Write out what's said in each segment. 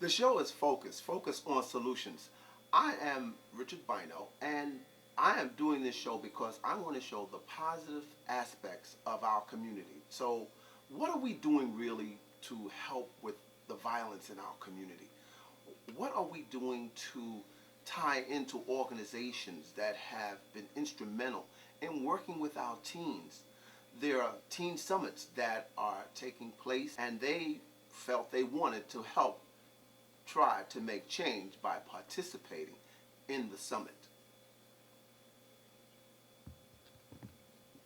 The show is Focus on Solutions. I am Richard Bino, and I am doing this show because I want to show the positive aspects of our community. So, what are we doing really to help with the violence in our community? What are we doing to tie into organizations that have been instrumental in working with our teens? There are teen summits that are taking place, and they felt they wanted to help try to make change by participating in the summit.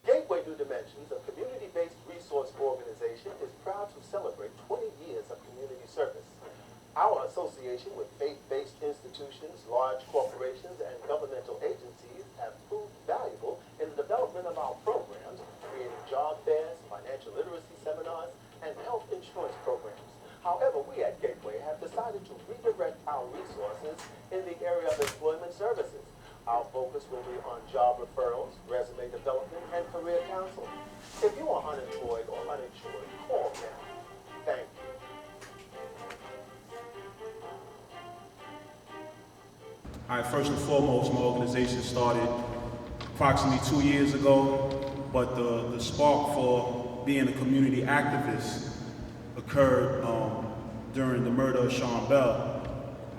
Gateway New Dimensions, a community-based resource organization, is proud to celebrate 20 years of community service. Our association with faith-based institutions, large corporations, and governmental agencies have proved valuable in the development of our programs, creating job fairs, financial literacy seminars, and health insurance programs. However, we at Gateway have decided to redirect our resources in the area of employment services. Our focus will be on job referrals, resume development, and career counseling. If you are unemployed or uninsured, call now. Thank you. All right, first and foremost, my organization started approximately 2 years ago, but the spark for being a community activist occurred during the murder of Sean Bell.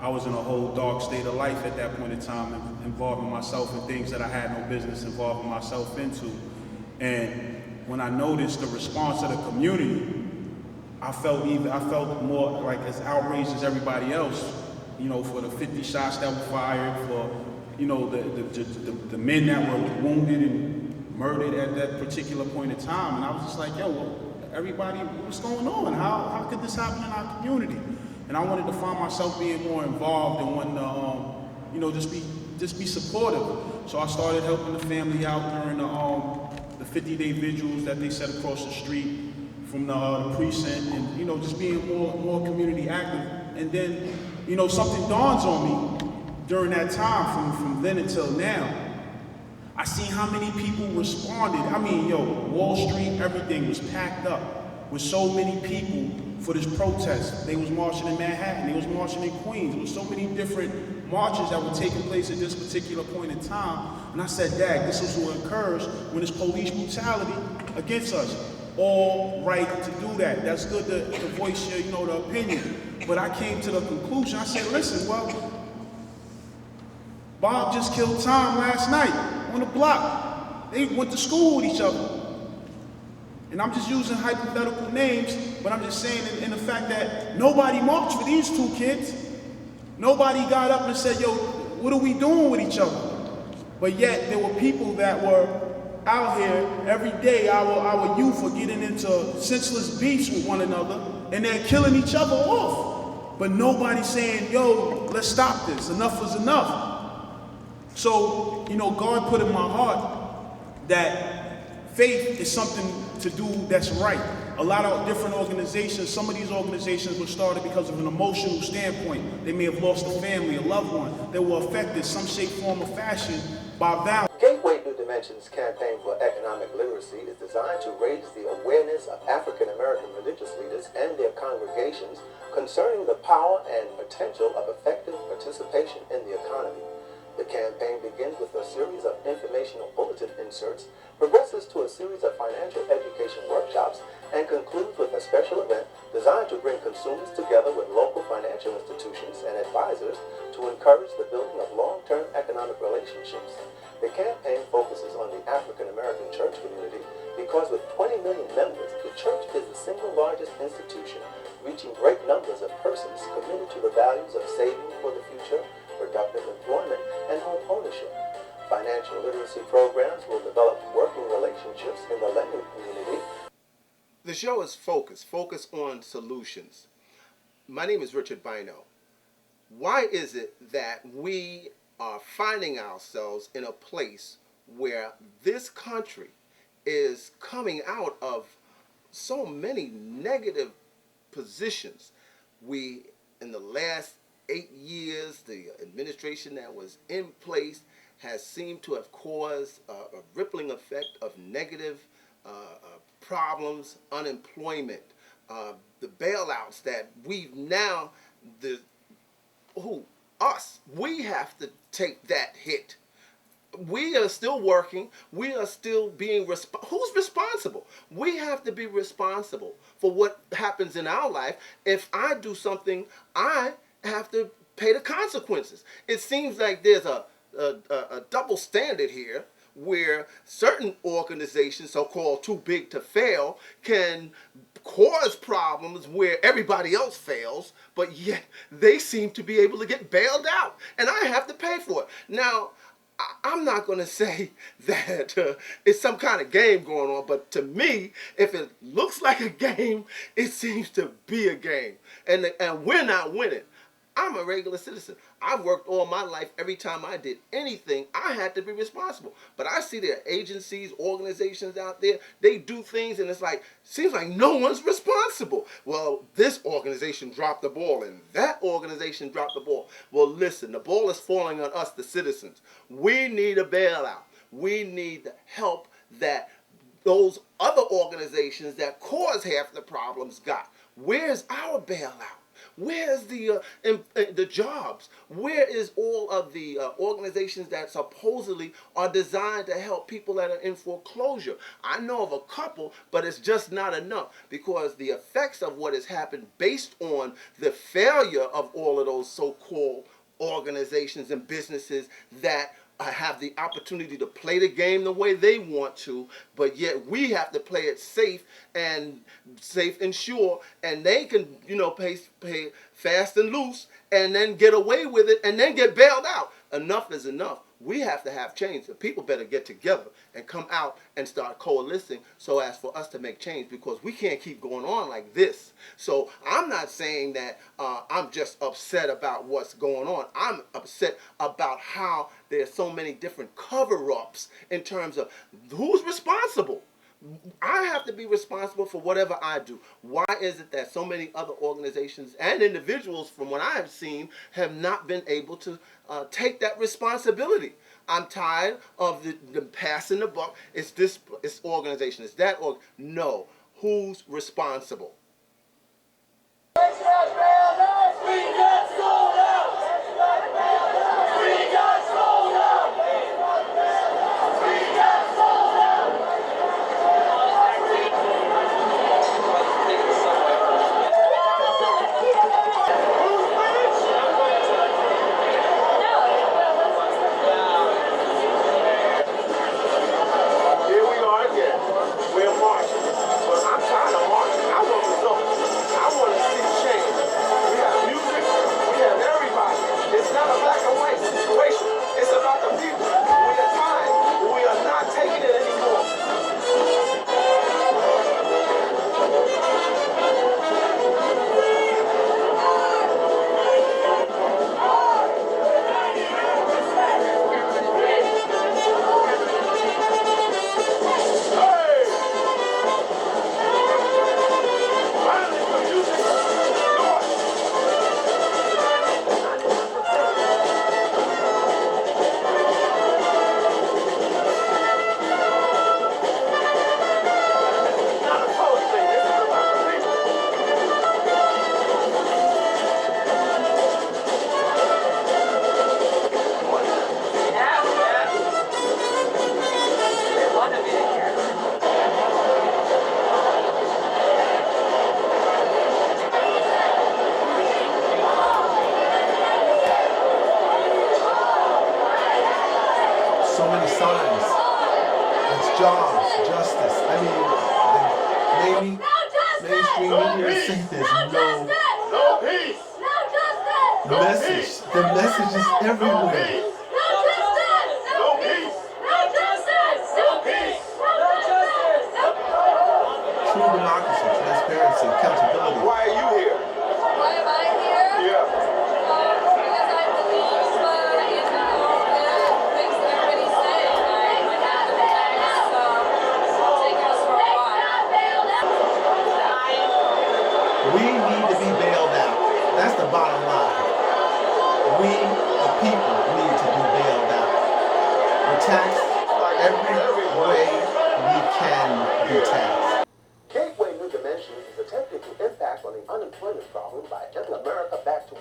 I was in a whole dark state of life at that point in time, involving myself in things that I had no business involving myself into. And when I noticed the response of the community, I felt more like as outraged as everybody else, you know, for the 50 shots that were fired, for, you know, the men that were wounded and murdered at that particular point in time. And I was just like, yo, well, everybody, what's going on? How could this happen in our community? And I wanted to find myself being more involved and wanting to, you know, just be supportive. So I started helping the family out during the 50-day vigils that they set across the street from the precinct, and, you know, just being more community active. And then, you know, something dawns on me during that time, from then until now. I seen how many people responded. I mean, yo, Wall Street, everything was packed up with so many people for this protest. They was marching in Manhattan, they was marching in Queens. There was so many different marches that were taking place at this particular point in time. And I said, Dad, this is what occurs when there's police brutality against us. All right to do that. That's good to voice your, you know, the opinion. But I came to the conclusion, I said, listen, well, Bob just killed Tom last night on the block. They went to school with each other. And I'm just using hypothetical names, but I'm just saying in the fact that nobody marched for these two kids. Nobody got up and said, yo, what are we doing with each other? But yet there were people that were out here every day. Our youth are getting into senseless beefs with one another, and they're killing each other off. But nobody's saying, yo, let's stop this. Enough is enough. So, you know, God put in my heart that faith is something to do that's right. A lot of different organizations, some of these organizations were started because of an emotional standpoint. They may have lost a family, a loved one. They were affected some shape, form, or fashion by violence. Gateway New Dimensions campaign for economic literacy is designed to raise the awareness of African American religious leaders and their congregations concerning the power and potential of effective participation in the economy. The campaign begins with a series of informational bulletin inserts, progresses to a series of financial education workshops, and concludes with a special event designed to bring consumers together with local financial institutions and advisors to encourage the building of long-term economic relationships. The campaign focuses on the African American church community because with 20 million members, the church is the single largest institution, reaching great numbers of persons committed to the values of saving for the future, productive employment, and home ownership. Financial literacy programs will develop working relationships in the lending community. The show is Focus on Solutions. My name is Richard Bino. Why is it that we are finding ourselves in a place where this country is coming out of so many negative positions? We, in the last 8 years, the administration that was in place has seemed to have caused a rippling effect of negative problems, unemployment, the bailouts that we've now the who us, we have to take that hit. We are still working. We are still being who's responsible? We have to be responsible for what happens in our life. If I do something, I have to pay the consequences. It seems like there's a double standard here, where certain organizations, so-called too big to fail, can cause problems where everybody else fails, but yet they seem to be able to get bailed out, and I have to pay for it. Now, I'm not going to say that it's some kind of game going on, but to me, if it looks like a game, it seems to be a game, and we're not winning. I'm a regular citizen. I've worked all my life. Every time I did anything, I had to be responsible. But I see there are agencies, organizations out there, they do things and it's like, seems like no one's responsible. Well, this organization dropped the ball and that organization dropped the ball. Well, listen, the ball is falling on us, the citizens. We need a bailout. We need the help that those other organizations that cause half the problems got. Where's our bailout? Where's the jobs? Where is all of the organizations that supposedly are designed to help people that are in foreclosure? I know of a couple, but it's just not enough, because the effects of what has happened based on the failure of all of those so-called organizations and businesses that have the opportunity to play the game the way they want to, but yet we have to play it safe and sure, and they can, pay fast and loose and then get away with it and then get bailed out. Enough is enough. We have to have change. The people better get together and come out and start coalescing so as for us to make change, because we can't keep going on like this. So I'm not saying that I'm just upset about what's going on. I'm upset about how there's so many different cover-ups in terms of who's responsible. I have to be responsible for whatever I do. Why is it that so many other organizations and individuals, from what I have seen, have not been able to take that responsibility? I'm tired of the passing the buck. It's this organization, it's that no. Who's responsible? We got sold out! We got sold out! We got sold out! Here we are again. We're marching. But I'm tired of marching. I want results. I want to see change. We have music. We have everybody. It's not a black and white situation. It's about the people. We are tired. We are not taking it anymore. So many signs. It's jobs, justice. I mean, mainstream media is saying there's No peace. no message. The message is everywhere. No peace. True democracy, transparency, accountability. Why are you here? Why am I here? Yeah. Because I believe in things that everybody's saying. I have the facts, so take us for a while. We need to be bailed out. That's the bottom line. We, the people, need to be bailed out. We're taxed every way we can be taxed. Gateway New Dimensions is attempting to impact on the unemployment problem by getting America back to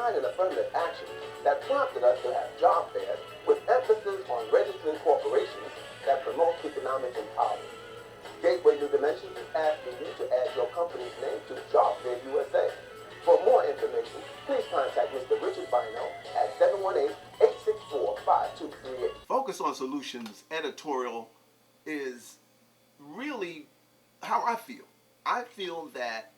design and affirmative actions that prompted us to have job fairs with emphasis on registering corporations that promote economic empowerment. Gateway New Dimensions is asking you to add your company's name to Job Fair USA. For more information, please contact Mr. Richard Bino at 718-864-5238. Focus on Solutions editorial is really how I feel. I feel that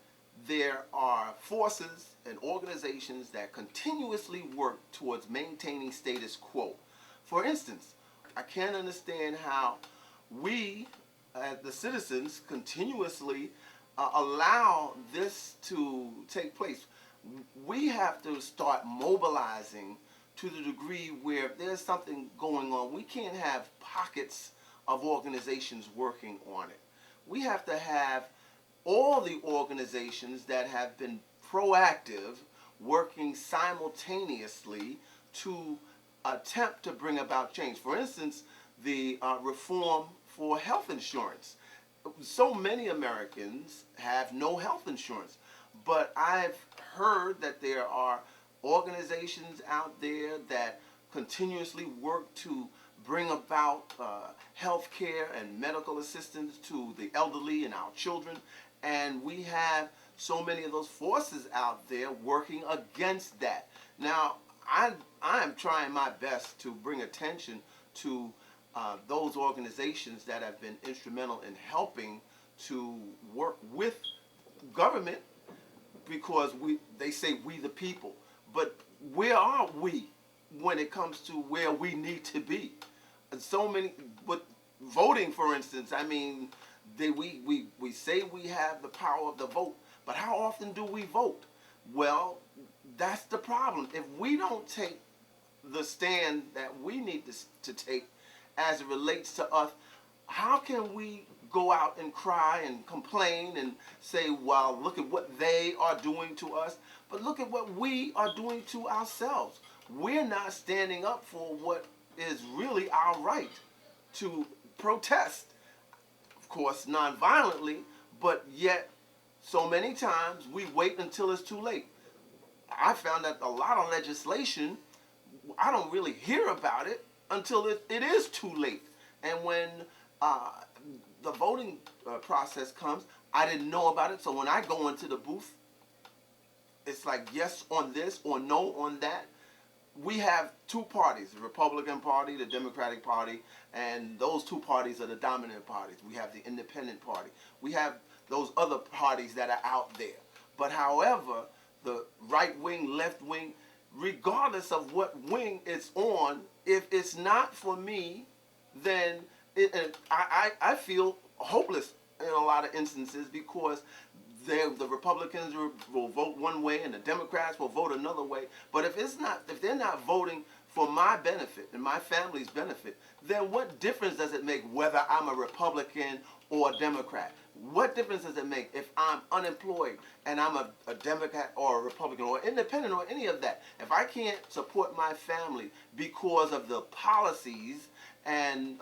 there are forces and organizations that continuously work towards maintaining status quo. For instance, I can't understand how we, as the citizens, continuously allow this to take place. We have to start mobilizing to the degree where if there's something going on, we can't have pockets of organizations working on it. We have to have all the organizations that have been proactive working simultaneously to attempt to bring about change. For instance, the reform for health insurance. So many Americans have no health insurance, but I've heard that there are organizations out there that continuously work to bring about health care and medical assistance to the elderly and our children, and we have so many of those forces out there working against that. Now, I am trying my best to bring attention to those organizations that have been instrumental in helping to work with government, because they say we the people, but where are we when it comes to where we need to be? And so many, but voting, for instance, I mean, we say we have the power of the vote, but how often do we vote? Well, that's the problem. If we don't take the stand that we need to take as it relates to us, how can we go out and cry and complain and say, well, look at what they are doing to us, but look at what we are doing to ourselves. We're not standing up for what is really our right to protest, of course, non-violently, but yet so many times we wait until it's too late. I found that a lot of legislation, I don't really hear about it until it is too late. And when the voting process comes, I didn't know about it, so when I go into the booth, it's like yes on this or no on that. We have two parties, the Republican Party, the Democratic Party, and those two parties are the dominant parties. We have the Independent Party. We have those other parties that are out there. But however, the right wing, left wing, regardless of what wing it's on, if it's not for me, then I feel hopeless in a lot of instances, because the Republicans will vote one way and the Democrats will vote another way. But if they're not voting for my benefit and my family's benefit, then what difference does it make whether I'm a Republican or a Democrat? What difference does it make if I'm unemployed and I'm a Democrat or a Republican or independent or any of that? If I can't support my family because of the policies and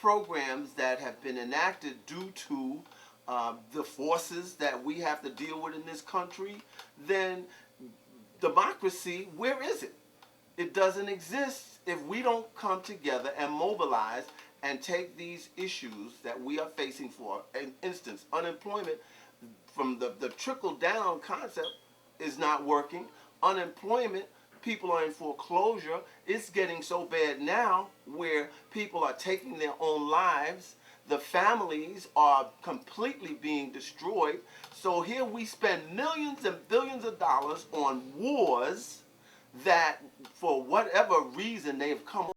programs that have been enacted due to the forces that we have to deal with in this country, then democracy, where is it? It doesn't exist if we don't come together and mobilize and take these issues that we are facing. For instance, unemployment, from the trickle-down concept is not working. Unemployment, people are in foreclosure. It's getting so bad now where people are taking their own lives. The families are completely being destroyed. So here we spend millions and billions of dollars on wars that, for whatever reason, they've come